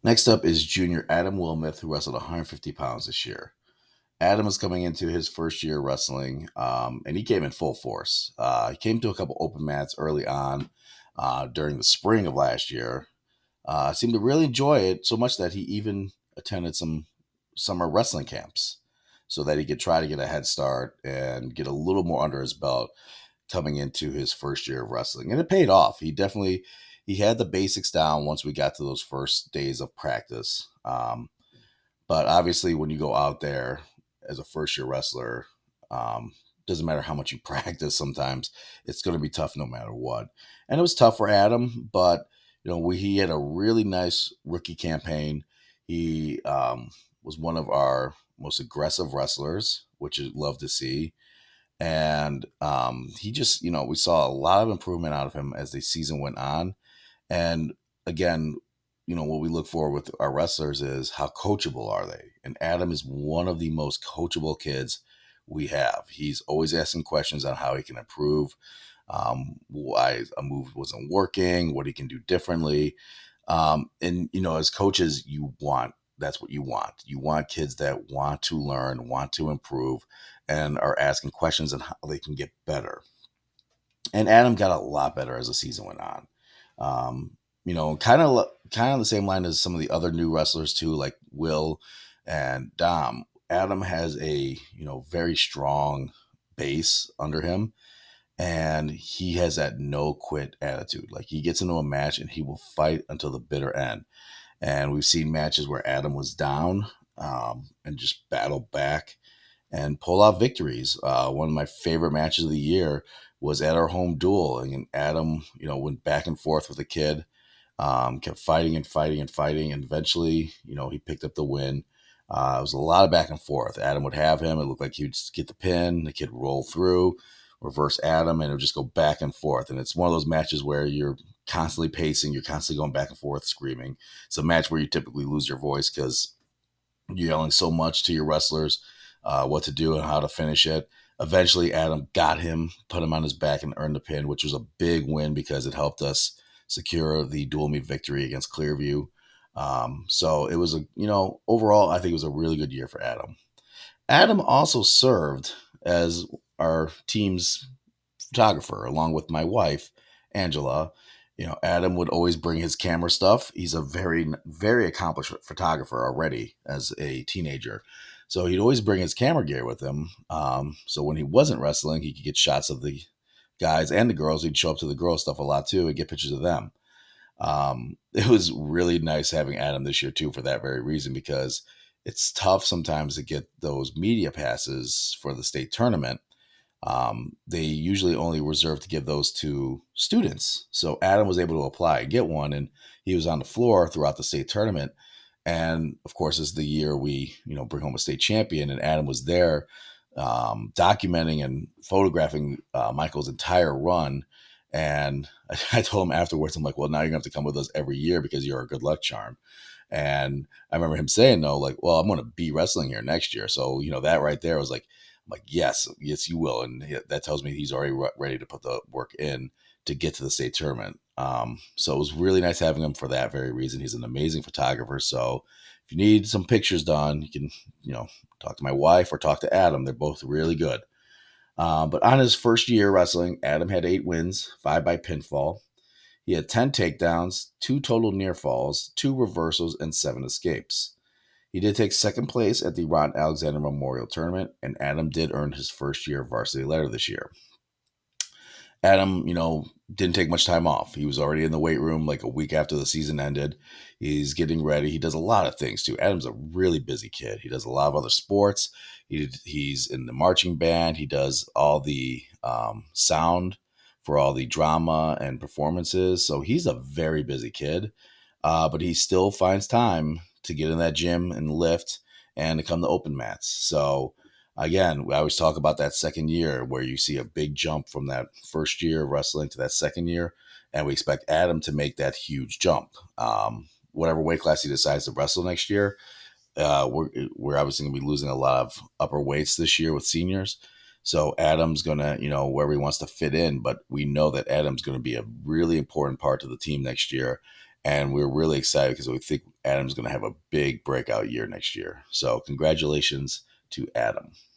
Next up is junior Adam Wilmeth, who wrestled 150 pounds this year. Adam is coming into his first year wrestling, and he came in full force. He came to a couple open mats early on during the spring of last year. Seemed to really enjoy it so much that he even attended some summer wrestling camps so that he could try to get a head start and get a little more under his belt coming into his first year of wrestling. And it paid off. He had the basics down once we got to those first days of practice. But obviously, when you go out there as a first year wrestler, doesn't matter how much you practice. Sometimes it's going to be tough no matter what. And it was tough for Adam, but he had a really nice rookie campaign. He was one of our most aggressive wrestlers, which I love to see. And he just, we saw a lot of improvement out of him as the season went on. And again, what we look for with our wrestlers is how coachable are they? And Adam is one of the most coachable kids we have. He's always asking questions on how he can improve, why a move wasn't working, what he can do differently. And as coaches, that's what you want. You want kids that want to learn, want to improve, and are asking questions on how they can get better. And Adam got a lot better as the season went on. Kind of the same line as some of the other new wrestlers too, like Will and Dom. Adam has a very strong base under him, and he has that no quit attitude. Like he gets into a match and he will fight until the bitter end. And we've seen matches where Adam was down and just battled back and pull out victories. One of my favorite matches of the year was at our home duel, and Adam, went back and forth with the kid, kept fighting and fighting and fighting, and eventually, he picked up the win. It was a lot of back and forth. Adam would have him. It looked like he would just get the pin. The kid would roll through, reverse Adam, and it would just go back and forth. And it's one of those matches where you're constantly pacing, you're constantly going back and forth, screaming. It's a match where you typically lose your voice because you're yelling so much to your wrestlers what to do and how to finish it. Eventually, Adam got him, put him on his back, and earned the pin, which was a big win because it helped us secure the dual meet victory against Clearview. So it was overall, I think it was a really good year for Adam. Adam also served as our team's photographer, along with my wife, Angela. Adam would always bring his camera stuff. He's a very, very accomplished photographer already as a teenager. So he'd always bring his camera gear with him. So when he wasn't wrestling, he could get shots of the guys and the girls. He'd show up to the girls stuff a lot too and get pictures of them. It was really nice having Adam this year too for that very reason, because it's tough sometimes to get those media passes for the state tournament. They usually only reserve to give those to students. So Adam was able to apply and get one, and he was on the floor throughout the state tournament. And of course, it's the year we, bring home a state champion, and Adam was there documenting and photographing Michael's entire run. And I told him afterwards, I'm like, well, now you're going to have to come with us every year because you're a good luck charm. And I remember him saying, no, like, well, I'm going to be wrestling here next year. So, that right there was like, I'm like, yes, yes, you will. And that tells me he's already ready to put the work in to get to the state tournament. So it was really nice having him for that very reason. He's an amazing photographer. So if you need some pictures done, you can, talk to my wife or talk to Adam. They're both really good. But on his first year wrestling, Adam had 8 wins, 5 by pinfall. He had 10 takedowns, 2 total near falls, 2 reversals, and 7 escapes. He did take second place at the Ron Alexander Memorial Tournament, and Adam did earn his first year varsity letter this year. Adam, didn't take much time off. He was already in the weight room like a week after the season ended. He's getting ready. He does a lot of things too. Adam's a really busy kid. He does a lot of other sports. He's in the marching band. He does all the sound for all the drama and performances. So he's a very busy kid, but he still finds time to get in that gym and lift and to come to open mats. So again, we always talk about that second year where you see a big jump from that first year of wrestling to that second year. And we expect Adam to make that huge jump. Whatever weight class he decides to wrestle next year, we're obviously going to be losing a lot of upper weights this year with seniors. So Adam's going to, wherever he wants to fit in, but we know that Adam's going to be a really important part of the team next year. And we're really excited because we think Adam's going to have a big breakout year next year. So congratulations to Adam.